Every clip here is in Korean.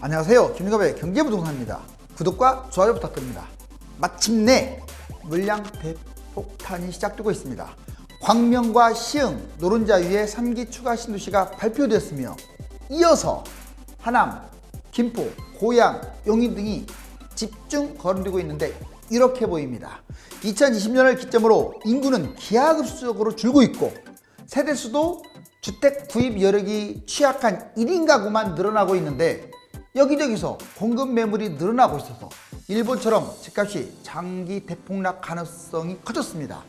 안녕하세요. 김유갑의 경제부동산입니다. 구독과 좋아요 부탁드립니다. 마침내 물량 대폭탄이 시작되고 있습니다. 광명과 시흥, 노른자 위에 3기 추가 신도시가 발표되었으며 이어서 하남, 김포, 고양, 용인 등이 집중 거론되고 있는데 이렇게 보입니다. 2020년을 기점으로 인구는 기하급수적으로 줄고 있고 세대수도 주택 구입 여력이 취약한 1인 가구만 늘어나고 있는데 여기저기서 공급 매물이 늘어나고 있어서 일본처럼 집값이 장기 대폭락 가능성이 커졌습니다.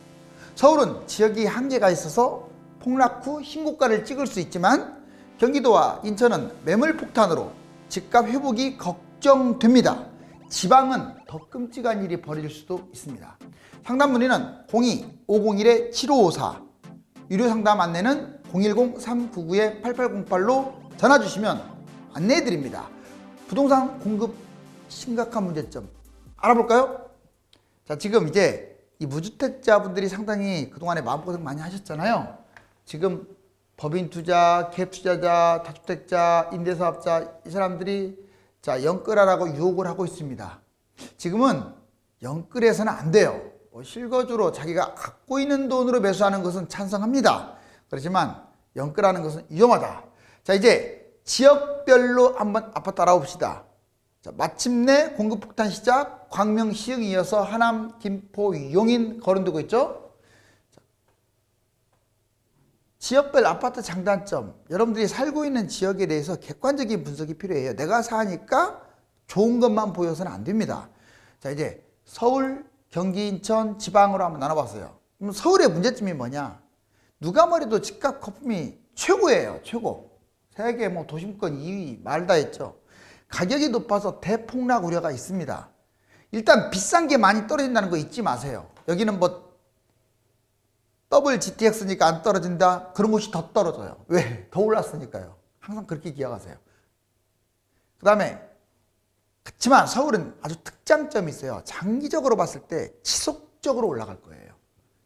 서울은 지역이 한계가 있어서 폭락 후 신고가를 찍을 수 있지만 경기도와 인천은 매물 폭탄으로 집값 회복이 걱정됩니다. 지방은 더 끔찍한 일이 벌어질 수도 있습니다. 상담 문의는 02-501-7554, 유료 상담 안내는 010-399-8808로 전화 주시면 안내해 드립니다. 부동산 공급 심각한 문제점 알아볼까요? 자, 지금 이제 이 무주택자분들이 상당히 그동안에 마음고생 많이 하셨잖아요. 지금 법인 투자, 갭 투자자, 다주택자, 임대사업자 이 사람들이 자 영끌하라고 유혹을 하고 있습니다. 지금은 영끌해서는 안 돼요. 실거주로 자기가 갖고 있는 돈으로 매수하는 것은 찬성합니다. 그렇지만 영끌하는 것은 위험하다. 자, 이제 지역별로 한번 아파트 알아봅시다. 자, 마침내 공급 폭탄 시작, 광명, 시흥 이어서 하남, 김포, 용인 거론되고 있죠. 자, 지역별 아파트 장단점, 여러분들이 살고 있는 지역에 대해서 객관적인 분석이 필요해요. 내가 사니까 좋은 것만 보여서는 안 됩니다. 자, 이제 서울, 경기, 인천, 지방으로 한번 나눠봤어요. 그럼 서울의 문제점이 뭐냐? 누가 뭐래도 집값 거품이 최고예요. 최고. 세계 뭐 도심권 2위 말다 했죠. 가격이 높아서 대폭락 우려가 있습니다. 일단 비싼 게 많이 떨어진다는 거 잊지 마세요. 여기는 뭐 더블 GTX니까 안 떨어진다. 그런 곳이 더 떨어져요. 왜? 더 올랐으니까요. 항상 그렇게 기억하세요. 그 다음에 그렇지만 서울은 아주 특장점이 있어요. 장기적으로 봤을 때 지속적으로 올라갈 거예요.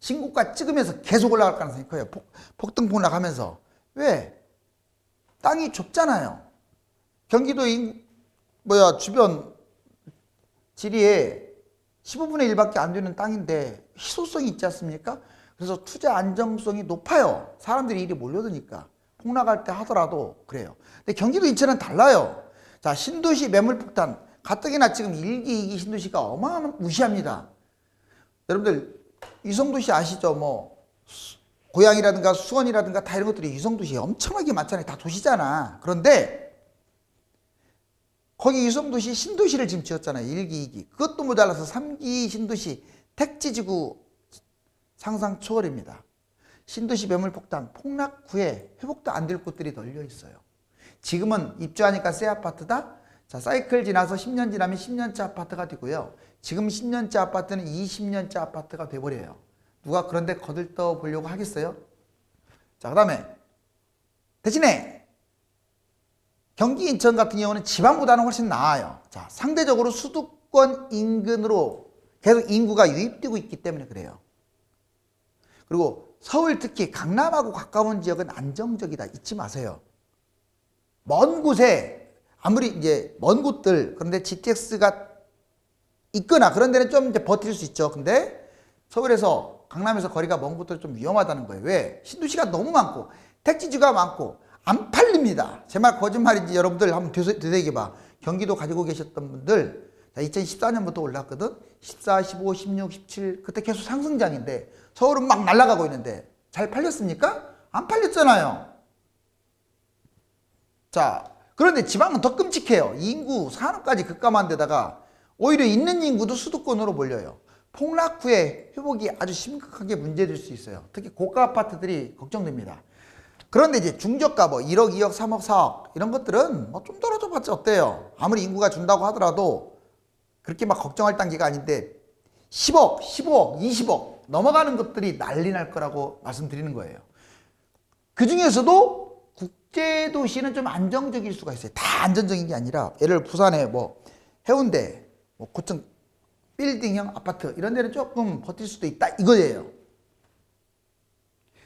신고가 찍으면서 계속 올라갈 가능성이 커요. 폭등폭락하면서. 왜? 땅이 좁잖아요. 경기도 주변 지리에 15분의 1밖에 안 되는 땅인데 희소성이 있지 않습니까? 그래서 투자 안정성이 높아요. 사람들이 이리 몰려드니까. 폭락할 때 하더라도 그래요. 근데 경기도 인천은 달라요. 자, 신도시 매물 폭탄. 가뜩이나 지금 1기, 2기 신도시가 어마무시합니다. 여러분들 위성도시 아시죠? 뭐 고양이라든가 수원이라든가 다 이런 것들이 위성도시 엄청나게 많잖아요. 다 도시잖아. 그런데 거기 위성도시 신도시를 지금 지었잖아요. 1기, 2기. 그것도 모자라서 3기 신도시 택지지구 상상 초월입니다. 신도시 매물폭탄 폭락 후에 회복도 안 될 곳들이 널려 있어요. 지금은 입주하니까 새 아파트다. 자, 사이클 지나서 10년 지나면 10년째 아파트가 되고요. 지금 10년째 아파트는 20년째 아파트가 돼버려요. 누가 그런데 거들떠 보려고 하겠어요? 자, 그 다음에 대신에 경기 인천 같은 경우는 지방보다는 훨씬 나아요. 자, 상대적으로 수도권 인근으로 계속 인구가 유입되고 있기 때문에 그래요. 그리고 서울 특히 강남하고 가까운 지역은 안정적이다. 잊지 마세요. 먼 곳에 아무리 이제 먼 곳들 그런데 GTX가 있거나 그런 데는 좀 이제 버틸 수 있죠. 근데 서울에서 강남에서 거리가 먼 곳들은 좀 위험하다는 거예요. 왜? 신도시가 너무 많고 택지지가 많고 안 팔립니다. 제 말 거짓말인지 여러분들 한번 되새겨봐. 경기도 가지고 계셨던 분들 2014년부터 올랐거든. 14, 15, 16, 17 그때 계속 상승장인데 서울은 막 날아가고 있는데 잘 팔렸습니까? 안 팔렸잖아요. 자, 그런데 지방은 더 끔찍해요. 인구 산업까지 급감한 데다가 오히려 있는 인구도 수도권으로 몰려요. 폭락 후에 회복이 아주 심각하게 문제될 수 있어요. 특히 고가 아파트들이 걱정됩니다. 그런데 이제 중저가 뭐 1억, 2억, 3억, 4억 이런 것들은 뭐 좀 떨어져 봤자 어때요? 아무리 인구가 준다고 하더라도 그렇게 막 걱정할 단계가 아닌데 10억, 15억, 20억 넘어가는 것들이 난리 날 거라고 말씀드리는 거예요. 그 중에서도 국제도시는 좀 안정적일 수가 있어요. 다 안정적인 게 아니라 예를 들어 부산에 뭐 해운대, 뭐 고층 빌딩형 아파트 이런 데는 조금 버틸 수도 있다 이거예요.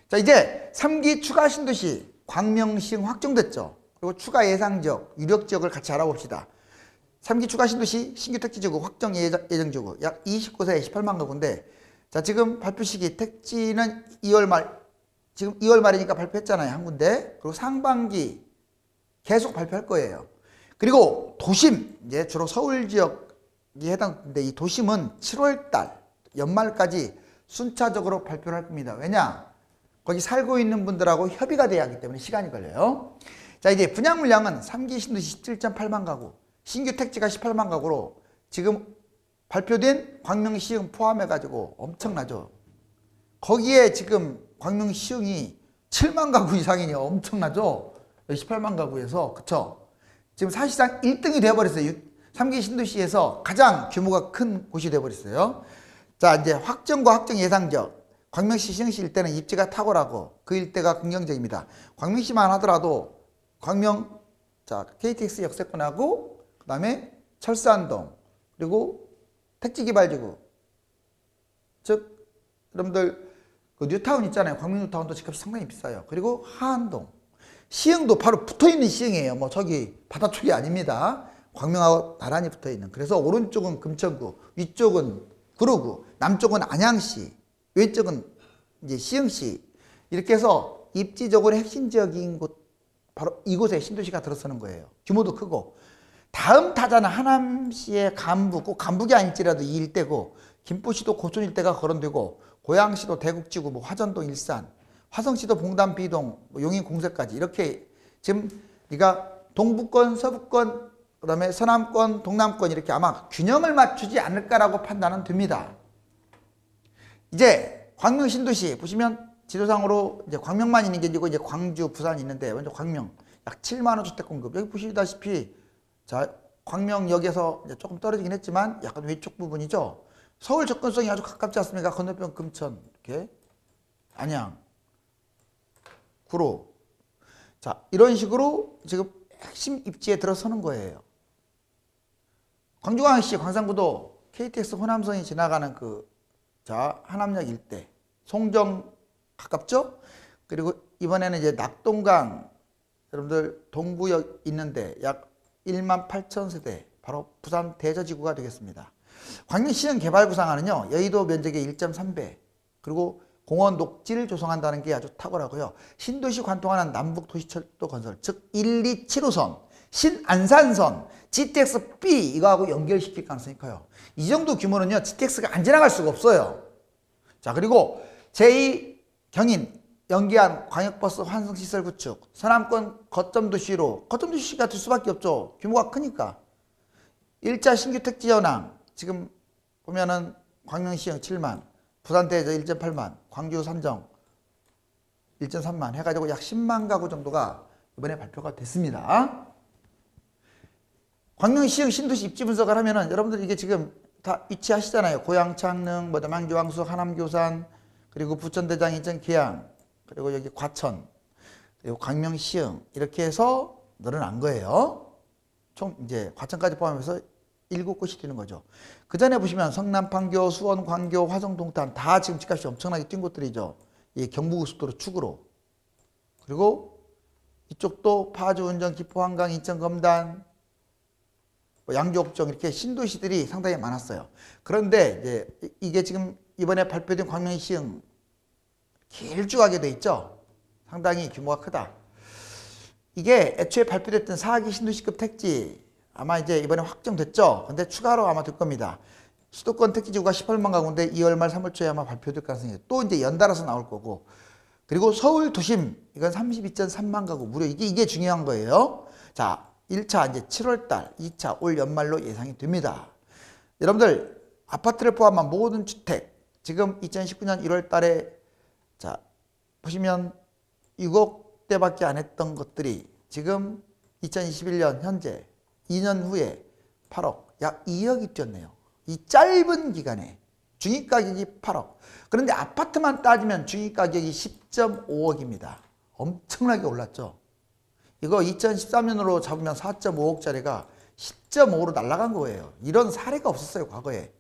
자, 이제 3기 추가 신도시 광명, 시흥 확정됐죠. 그리고 추가 예상 지역, 유력 지역을 같이 알아봅시다. 3기 추가 신도시 신규 택지지구 확정 예정지구 약 29세에 18만 가구인데 자 지금 발표 시기 택지는 2월 말 지금 2월 말이니까 발표했잖아요. 한 군데. 그리고 상반기 계속 발표할 거예요. 그리고 도심 이제 주로 서울 지역이 해당되는데 이 도심은 7월 달 연말까지 순차적으로 발표를 할 겁니다. 왜냐? 거기 살고 있는 분들하고 협의가 돼야 하기 때문에 시간이 걸려요. 자 이제 분양 물량은 3기 신도시 17.8만 가구 신규 택지가 18만 가구로 지금 발표된 광명시흥 포함해가지고 엄청나죠. 거기에 지금 광명시흥이 7만 가구 이상이니 엄청나죠. 18만 가구에서 그쵸. 지금 사실상 1등이 되어버렸어요. 3기 신도시에서 가장 규모가 큰 곳이 되어버렸어요. 자 이제 확정과 확정 예상적 광명시 시흥시 일대는 입지가 탁월하고 그 일대가 긍정적입니다. 광명시만 하더라도 광명 자 KTX 역세권하고 그 다음에 철산동 그리고 택지개발지구 즉 여러분들 그 뉴타운 있잖아요. 광명 뉴타운도 집값이 상당히 비싸요. 그리고 하안동 시흥도 바로 붙어있는 시흥이에요. 뭐 저기 바다 쪽이 아닙니다. 광명하고 나란히 붙어있는. 그래서 오른쪽은 금천구 위쪽은 구로구 남쪽은 안양시 왼쪽은 이제 시흥시 이렇게 해서 입지적으로 핵심 지역인 곳 바로 이곳에 신도시가 들어서는 거예요. 규모도 크고 다음 타자는 하남시의 간북 꼭 간북이 아닐지라도 이 일대고 김포시도 고촌 일대가 거론되고 고양시도 대국지구 뭐 화전동 일산 화성시도 봉담 비동 뭐 용인 공세까지 이렇게 지금 네가 동부권 서부권 그다음에 서남권 동남권 이렇게 아마 균형을 맞추지 않을까라고 판단은 됩니다. 이제 광명 신도시 보시면 지도상으로 이제 광명만 있는 게 아니고 이제 광주, 부산이 있는데 먼저 광명 약 7만 원 주택 공급. 여기 보시다시피 자 광명역에서 이제 조금 떨어지긴 했지만 약간 외쪽 부분이죠. 서울 접근성이 아주 가깝지 않습니까? 건너편 금천 이렇게 안양, 구로. 자 이런 식으로 지금 핵심 입지에 들어서는 거예요. 광주광역시 광산구도 KTX 호남선이 지나가는 그 자 하남역 일대 송정 가깝죠? 그리고 이번에는 이제 낙동강 여러분들 동부역 있는데 약 1만 8천 세대 바로 부산 대저지구가 되겠습니다. 광명시흥 개발구상안은요 여의도 면적의 1.3배 그리고 공원 녹지를 조성한다는 게 아주 탁월하고요. 신도시 관통하는 남북도시철도 건설 즉 1, 2, 7호선 신안산선 GTX-B 이거하고 연결시킬 가능성이 커요. 이 정도 규모는요 GTX가 안 지나갈 수가 없어요. 자 그리고 제2 경인 연기한 광역버스 환승시설 구축 서남권 거점도시로 거점도시가 될 수밖에 없죠. 규모가 크니까. 1차 신규 택지 현황 지금 보면은 광명시흥 7만 부산대저 1.8만 광주 산정 1.3만 해가지고 약 10만 가구 정도가 이번에 발표가 됐습니다. 광명시흥 신도시 입지 분석을 하면은 여러분들 이게 지금 다 위치하시잖아요. 고양 창릉, 뭐 남양주 왕수, 하남 교산, 그리고 부천대장, 인천 계양, 그리고 여기 과천, 그리고 광명시흥 이렇게 해서 늘어난 거예요. 총 이제 과천까지 포함해서 7곳이 되는 거죠. 그 전에 보시면 성남, 판교, 수원, 광교, 화성, 동탄 다 지금 집값이 엄청나게 뛴 곳들이죠. 이 경부고속도로 축으로. 그리고 이쪽도 파주, 운정, 기포, 한강, 인천, 검단, 양주, 옥정 이렇게 신도시들이 상당히 많았어요. 그런데 이제 이게 지금 이번에 발표된 광명시흥 길쭉하게 돼 있죠. 상당히 규모가 크다. 이게 애초에 발표됐던 4기 신도시급 택지 아마 이제 이번에 확정됐죠. 근데 추가로 아마 될 겁니다. 수도권 택지지구가 18만 가구인데 2월 말 3월 초에 아마 발표될 가능성이 또 이제 연달아서 나올 거고. 그리고 서울 도심 이건 32.3만 가구 무려 이게 중요한 거예요. 자 1차 이제 7월 달, 2차 올 연말로 예상이 됩니다. 여러분들 아파트를 포함한 모든 주택 지금 2019년 1월 달에 자 보시면 6억대밖에 안 했던 것들이 지금 2021년 현재 2년 후에 8억 약 2억이 뛰었네요. 이 짧은 기간에 중위가격이 8억. 그런데 아파트만 따지면 중위가격이 10.5억입니다. 엄청나게 올랐죠. 이거 2013년으로 잡으면 4.5억짜리가 10.5로 날아간 거예요. 이런 사례가 없었어요, 과거에.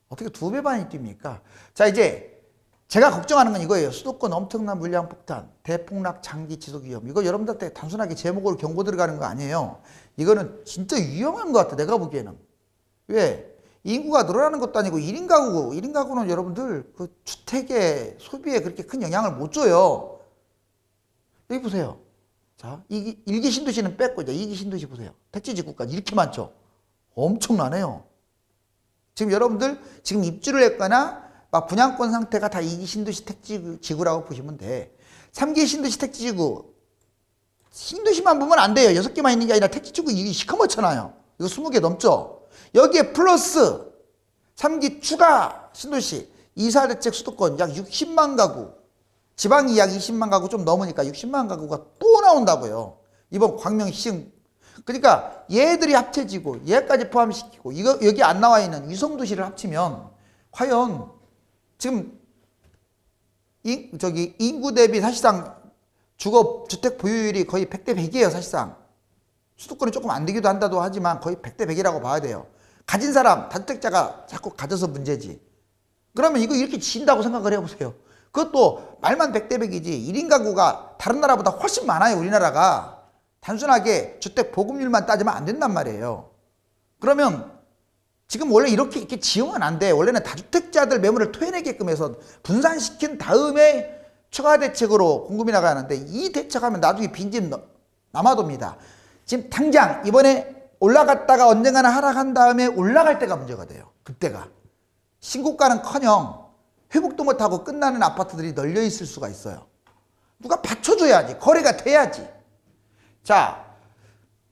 어떻게 2배 반이 뜁니까? 자, 이제 제가 걱정하는 건 이거예요. 수도권 엄청난 물량 폭탄, 대폭락 장기 지속 위험. 이거 여러분들한테 단순하게 제목으로 경고 들어가는 거 아니에요. 이거는 진짜 위험한 것 같아, 내가 보기에는. 왜? 인구가 늘어나는 것도 아니고 1인 가구고, 1인 가구는 여러분들 그 주택에, 소비에 그렇게 큰 영향을 못 줘요. 여기 보세요. 자, 1기 신도시는 뺐고, 이제 2기 신도시 보세요. 택지 직구까지 이렇게 많죠? 엄청나네요. 지금 여러분들 지금 입주를 했거나 막 분양권 상태가 다 2기 신도시 택지 지구라고 보시면 돼. 3기 신도시 택지 지구. 신도시만 보면 안 돼요. 6개만 있는 게 아니라 택지 지구 이게 시커멓잖아요. 이거 20개 넘죠? 여기에 플러스 3기 추가 신도시, 이사대책 수도권 약 60만 가구, 지방이 약 20만 가구 좀 넘으니까 60만 가구가 또 나온다고요. 이번 광명 시흥. 그러니까 얘들이 합쳐지고 얘까지 포함시키고 이거 여기 안 나와 있는 위성도시를 합치면 과연 지금 인구 대비 사실상 주택 보유율이 거의 100대 100이에요. 사실상 수도권이 조금 안 되기도 한다도 하지만 거의 100대 100이라고 봐야 돼요. 가진 사람, 다주택자가 자꾸 가져서 문제지. 그러면 이거 이렇게 진다고 생각을 해보세요. 그것도 말만 100대 100이지 1인 가구가 다른 나라보다 훨씬 많아요. 우리나라가. 단순하게 주택 보급률만 따지면 안 된단 말이에요. 그러면 지금 원래 이렇게 지으면 안 돼. 원래는 다주택자들 매물을 토해내게끔 해서 분산시킨 다음에 추가 대책으로 공급이 나가는데 이 대책하면 나중에 빈집 남아돕니다. 지금 당장 이번에 올라갔다가 언젠가는 하락한 다음에 올라갈 때가 문제가 돼요. 그때가. 신고가는커녕 회복도 못하고 끝나는 아파트들이 널려 있을 수가 있어요. 누가 받쳐줘야지. 거래가 돼야지. 자,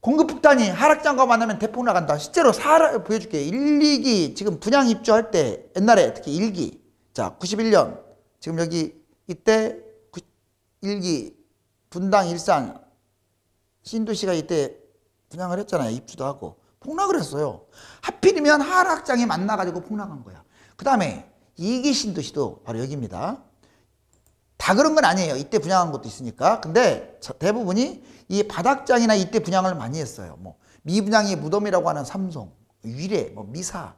공급 폭탄이 하락장과 만나면 대폭 나간다. 실제로 보여줄게요. 1, 2기 지금 분양 입주할 때 옛날에 특히 1기 자 91년 지금 여기 이때 1기 분당 일산 신도시가 이때 분양을 했잖아요. 입주도 하고 폭락을 했어요. 하필이면 하락장에 만나가지고 폭락한 거야. 그 다음에 2기 신도시도 바로 여기입니다. 다 그런 건 아니에요. 이때 분양한 것도 있으니까. 근데 대부분이 이 바닥장이나 이때 분양을 많이 했어요. 뭐 미분양의 무덤이라고 하는 삼성, 위례, 뭐 미사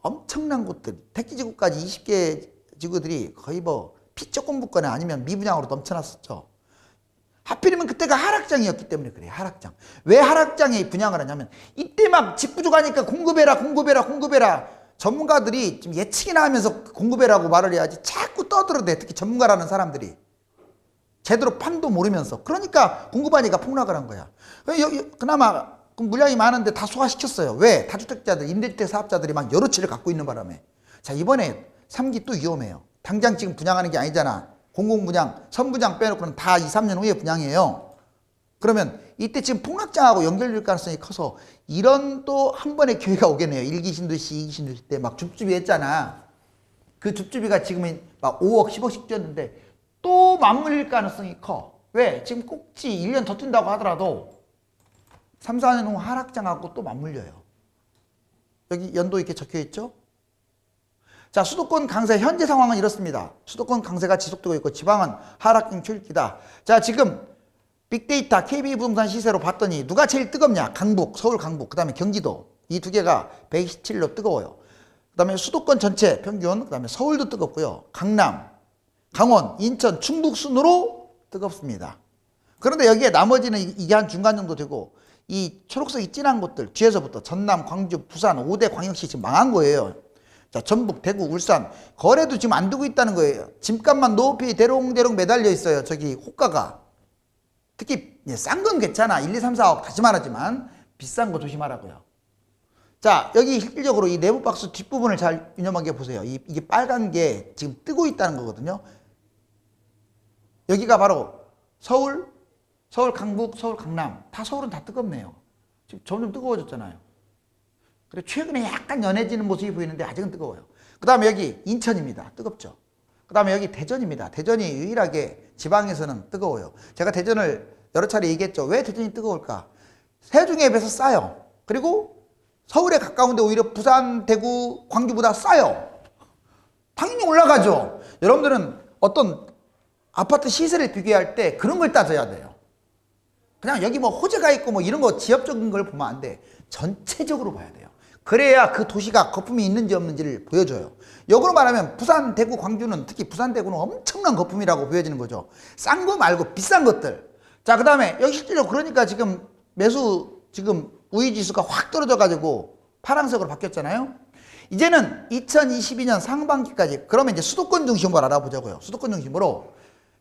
엄청난 곳들 택지지구까지 20개 지구들이 거의 뭐 피 조금 붙거나 아니면 미분양으로 넘쳐났었죠. 하필이면 그때가 하락장이었기 때문에 그래요. 하락장. 왜 하락장에 분양을 하냐면 이때 막 집 부족하니까 공급해라. 전문가들이 지금 예측이나 하면서 공급해라고 말을 해야지 자꾸 떠들어대. 특히 전문가라는 사람들이. 제대로 판도 모르면서. 그러니까 공급하니까 폭락을 한 거야. 그나마 물량이 많은데 다 소화시켰어요. 왜? 다주택자들, 임대주택 사업자들이 막 여러 채를 갖고 있는 바람에. 자, 이번에 3기 또 위험해요. 당장 지금 분양하는 게 아니잖아. 공공분양, 선분양 빼놓고는 다 2, 3년 후에 분양이에요. 그러면 이때 지금 폭락장하고 연결될 가능성이 커서 이런 또 한 번의 기회가 오겠네요. 1기 신도시, 2기 신도시 때 막 줍줍이 했잖아. 그 줍줍이가 지금은 막 5억, 10억씩 뛰었는데 또 맞물릴 가능성이 커. 왜? 지금 꼭지 1년 더 뛴다고 하더라도 3, 4년 후 하락장하고 또 맞물려요. 여기 연도 이렇게 적혀 있죠? 자, 수도권 강세 현재 상황은 이렇습니다. 수도권 강세가 지속되고 있고 지방은 하락장 초읽기다. 자, 지금 빅데이터 KB부동산 시세로 봤더니 누가 제일 뜨겁냐? 강북, 서울 강북, 그 다음에 경기도. 이 두 개가 127로 뜨거워요. 그 다음에 수도권 전체 평균, 그 다음에 서울도 뜨겁고요. 강남, 강원, 인천, 충북 순으로 뜨겁습니다. 그런데 여기에 나머지는 이게 한 중간 정도 되고 이 초록색이 진한 곳들 뒤에서부터 전남, 광주, 부산 5대 광역시 지금 망한 거예요. 자, 전북, 대구, 울산 거래도 지금 안 되고 있다는 거예요. 집값만 높이 대롱대롱 매달려 있어요. 저기 호가가. 특히 싼 건 괜찮아. 1, 2, 3, 4억 다시 말하지만 비싼 거 조심하라고요. 자, 여기 실질적으로 이 내부 박스 뒷부분을 잘 유념하게 보세요. 이게 빨간 게 지금 뜨고 있다는 거거든요. 여기가 바로 서울, 강북, 서울, 강남. 다 서울은 다 뜨겁네요. 지금 점점 뜨거워졌잖아요. 그래, 최근에 약간 연해지는 모습이 보이는데 아직은 뜨거워요. 그 다음에 여기 인천입니다. 뜨겁죠. 그 다음에 여기 대전입니다. 대전이 유일하게 지방에서는 뜨거워요. 제가 대전을 여러 차례 얘기했죠. 왜 대전이 뜨거울까? 세종에 비해서 싸요. 그리고 서울에 가까운데 오히려 부산, 대구, 광주보다 싸요. 당연히 올라가죠. 여러분들은 어떤 아파트 시세를 비교할 때 그런 걸 따져야 돼요. 그냥 여기 뭐 호재가 있고 뭐 이런 거 지역적인 걸 보면 안 돼. 전체적으로 봐야 돼요. 그래야 그 도시가 거품이 있는지 없는지를 보여줘요. 역으로 말하면 부산, 대구, 광주는 특히 부산, 대구는 엄청난 거품이라고 보여지는 거죠. 싼 거 말고 비싼 것들. 자, 그 다음에 여기 실제로 그러니까 지금 매수 지금 우위지수가 확 떨어져가지고 파란색으로 바뀌었잖아요. 이제는 2022년 상반기까지 그러면 이제 수도권 중심으로 알아보자고요. 수도권 중심으로.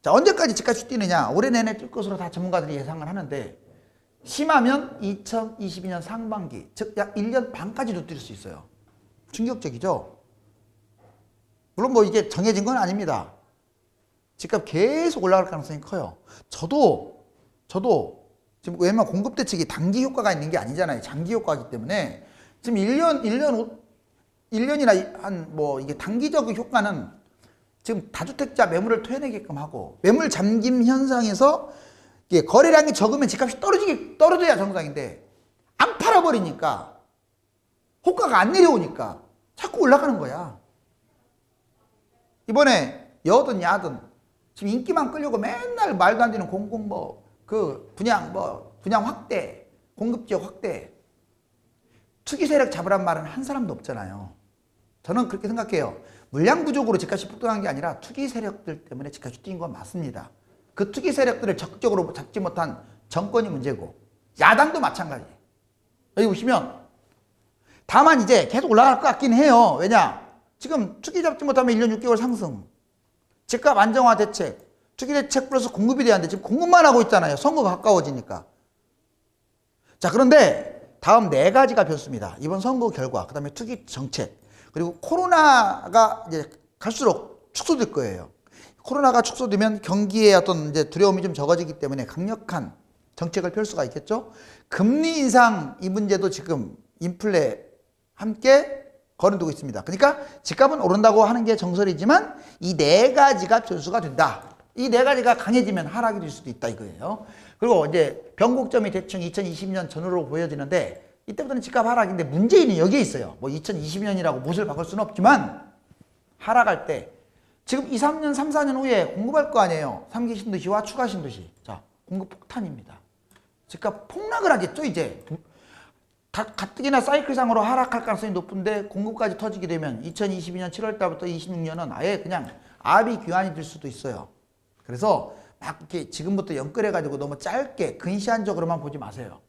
자, 언제까지 집값이 뛰느냐? 올해 내내 뛸 것으로 다 전문가들이 예상을 하는데 심하면 2022년 상반기, 즉 약 1년 반까지도 뛸 수 있어요. 충격적이죠? 물론 뭐 이게 정해진 건 아닙니다. 집값 계속 올라갈 가능성이 커요. 저도 지금 왜냐면 공급 대책이 단기 효과가 있는 게 아니잖아요. 장기 효과이기 때문에 지금 1년이나 한 뭐 이게 단기적 효과는 지금 다주택자 매물을 토해내게끔 하고 매물 잠김 현상에서 이게 거래량이 적으면 집값이 떨어져야 정상인데 안 팔아버리니까 호가가 안 내려오니까 자꾸 올라가는 거야. 이번에 여든 야든 지금 인기만 끌려고 맨날 말도 안 되는 공공 분양 확대, 공급지역 확대, 투기 세력 잡으란 말은 한 사람도 없잖아요. 저는 그렇게 생각해요. 물량 부족으로 집값이 폭등한 게 아니라 투기 세력들 때문에 집값이 뛴 건 맞습니다. 그 투기 세력들을 적극적으로 잡지 못한 정권이 문제고 야당도 마찬가지. 여기 보시면 다만 이제 계속 올라갈 것 같긴 해요. 왜냐? 지금 투기 잡지 못하면 1년 6개월 상승, 집값 안정화 대책, 투기 대책 플러스 공급이 돼야하는데 지금 공급만 하고 있잖아요. 선거가 가까워지니까. 자, 그런데 다음 4가지가 변수입니다. 이번 선거 결과, 그 다음에 투기 정책, 그리고 코로나가 이제 갈수록 축소될 거예요. 코로나가 축소되면 경기에 어떤 이제 두려움이 좀 적어지기 때문에 강력한 정책을 펼 수가 있겠죠. 금리 인상 이 문제도 지금 인플레 함께 거론되고 있습니다. 그러니까 집값은 오른다고 하는 게 정설이지만 이 4가지가 변수가 된다. 이 4가지가 강해지면 하락이 될 수도 있다 이거예요. 그리고 이제 변곡점이 대충 2020년 전후로 보여지는데 이때부터는 집값 하락인데 문제는 여기에 있어요. 뭐 2020년이라고 못을 박을 수는 없지만 하락할 때 지금 2, 3년, 3, 4년 후에 공급할 거 아니에요. 3기 신도시와 추가 신도시. 자, 공급 폭탄입니다. 집값 폭락을 하겠죠, 이제. 가뜩이나 사이클상으로 하락할 가능성이 높은데 공급까지 터지게 되면 2022년 7월 달부터 26년은 아예 그냥 아비규환이 될 수도 있어요. 그래서 막 이렇게 지금부터 연끌해가지고 너무 짧게 근시안적으로만 보지 마세요.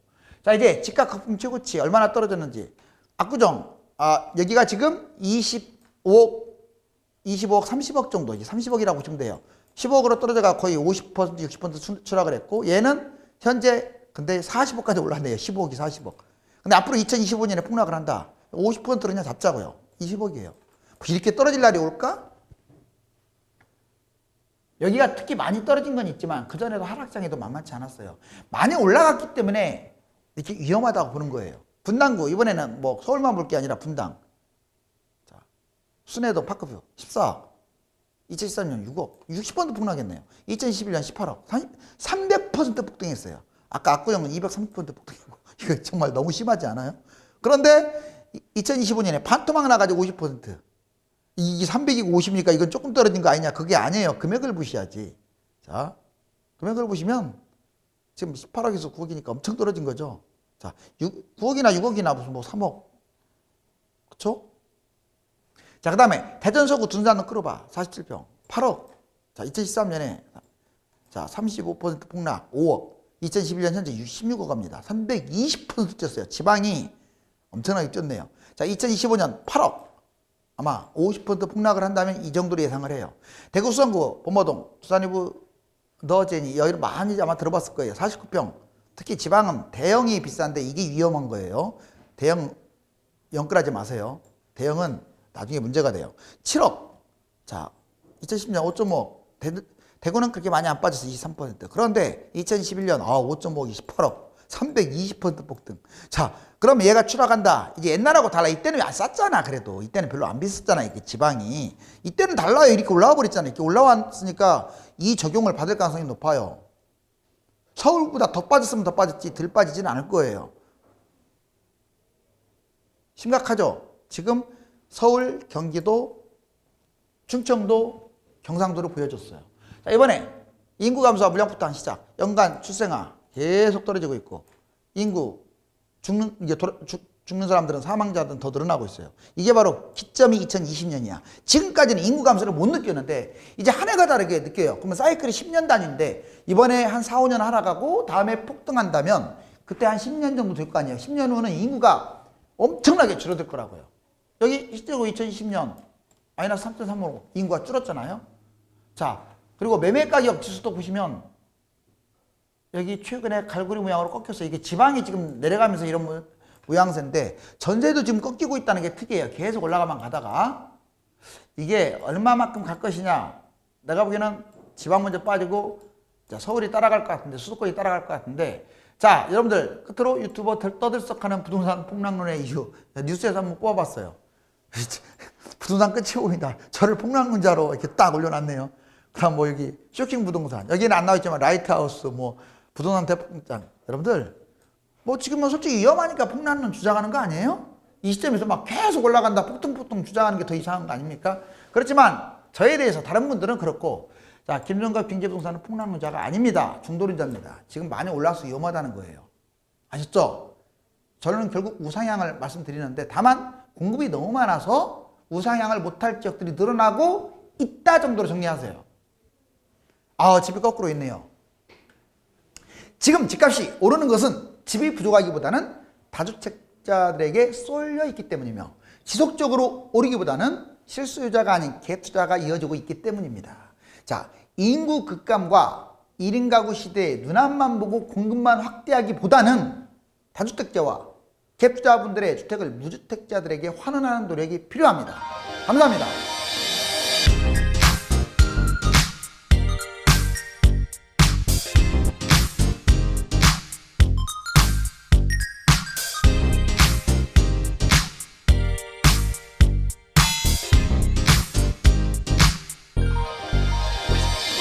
자, 이제 집값 거품 최고치 얼마나 떨어졌는지. 압구정, 여기가 지금 25억, 30억 정도, 이제 30억이라고 보시면 돼요. 15억으로 떨어져가 거의 50%, 60% 추락을 했고, 얘는 현재 근데 40억까지 올랐네요. 15억이 40억. 근데 앞으로 2025년에 폭락을 한다. 50%는 그냥 잡자고요. 20억이에요. 이렇게 떨어질 날이 올까? 여기가 특히 많이 떨어진 건 있지만 그전에도 하락장에도 만만치 않았어요. 많이 올라갔기 때문에 이렇게 위험하다고 보는 거예요. 분당구 이번에는 뭐 서울만 볼 게 아니라 분당. 자, 순회동 파크뷰 14억. 2013년 6억. 60% 폭락했네요. 2021년 18억. 300% 폭등했어요. 아까 압구정은 230% 폭등이고 이거 정말 너무 심하지 않아요? 그런데 2025년에 반토막 나가지고 50%. 이게 300이고 50이니까 이건 조금 떨어진 거 아니냐? 그게 아니에요. 금액을 보셔야지. 자, 금액을 보시면 지금 18억에서 9억이니까 엄청 떨어진 거죠. 자, 9억이나 6억이나 무슨 뭐 3억. 그쵸? 자, 그 다음에 대전서구 둔산은 끌어봐. 47평. 8억. 자, 2013년에 자, 35% 폭락 5억. 2011년 현재 16억 갑니다. 320% 뛰었어요. 지방이 엄청나게 뛰었네요. 자, 2025년 8억. 아마 50% 폭락을 한다면 이 정도로 예상을 해요. 대구 수성구 범어동 두산이부 너제니 여기를 많이 아마 들어봤을 거예요. 49평. 특히 지방은 대형이 비싼데 이게 위험한 거예요. 대형 연끌하지 마세요. 대형은 나중에 문제가 돼요. 7억. 자, 2010년 5.5억. 대구는 그렇게 많이 안 빠졌어요. 23%. 그런데 2011년 5.5억 28억. 320% 폭등. 자, 그럼 얘가 추락한다. 이제 옛날하고 달라. 이때는 안 쌌잖아. 그래도 이때는 별로 안 비쌌잖아. 이게 지방이. 이때는 달라요. 이렇게 올라와 버렸잖아요. 이렇게 올라왔으니까 이 적용을 받을 가능성이 높아요. 서울보다 더 빠졌으면 더 빠졌지 덜 빠지지는 않을 거예요. 심각하죠. 지금 서울, 경기도, 충청도, 경상도를 보여줬어요. 자, 이번에 인구 감소와 물량 폭탄 시작. 연간 출생아 계속 떨어지고 있고 인구 죽는 사람들은 사망자들은 더 늘어나고 있어요. 이게 바로 기점이 2020년이야. 지금까지는 인구 감소를 못 느꼈는데 이제 한 해가 다르게 느껴요. 그러면 사이클이 10년 단위인데 이번에 한 4, 5년 하락하고 다음에 폭등한다면 그때 한 10년 정도 될 거 아니에요. 10년 후는 인구가 엄청나게 줄어들 거라고요. 여기 실제로 2020년 마이너스 3.3으로 인구가 줄었잖아요. 자, 그리고 매매 가격 지수도 보시면 여기 최근에 갈고리 모양으로 꺾였어요. 이게 지방이 지금 내려가면서 이런 모양새인데 전세도 지금 꺾이고 있다는 게 특이해요. 계속 올라가만 가다가 이게 얼마만큼 갈 것이냐. 내가 보기에는 지방 먼저 빠지고 자, 서울이 따라갈 것 같은데 수도권이 따라갈 것 같은데 자, 여러분들 끝으로 유튜버 떠들썩하는 부동산 폭락론의 이유 뉴스에서 한번 뽑아봤어요. 부동산 끝이 보인다. 저를 폭락론자로 이렇게 딱 올려놨네요. 그럼 뭐 여기 쇼킹 부동산 여기는 안 나와있지만 라이트하우스 뭐 부동산 대폭장 여러분들 뭐 지금은 솔직히 위험하니까 폭락론 주장하는 거 아니에요? 이 시점에서 막 계속 올라간다 폭등폭등 주장하는 게 더 이상한 거 아닙니까? 그렇지만 저에 대해서 다른 분들은 그렇고 자, 김종갑 경제부동산은 폭락론자가 아닙니다. 중도론자입니다. 지금 많이 올라서 위험하다는 거예요. 아셨죠? 저는 결국 우상향을 말씀드리는데 다만 공급이 너무 많아서 우상향을 못할 지역들이 늘어나고 있다 정도로 정리하세요. 아, 집이 거꾸로 있네요. 지금 집값이 오르는 것은 집이 부족하기보다는 다주택자들에게 쏠려 있기 때문이며 지속적으로 오르기보다는 실수요자가 아닌 갭투자가 이어지고 있기 때문입니다. 자, 인구 급감과 1인 가구 시대에 눈앞만 보고 공급만 확대하기보다는 다주택자와 갭투자분들의 주택을 무주택자들에게 환원하는 노력이 필요합니다. 감사합니다.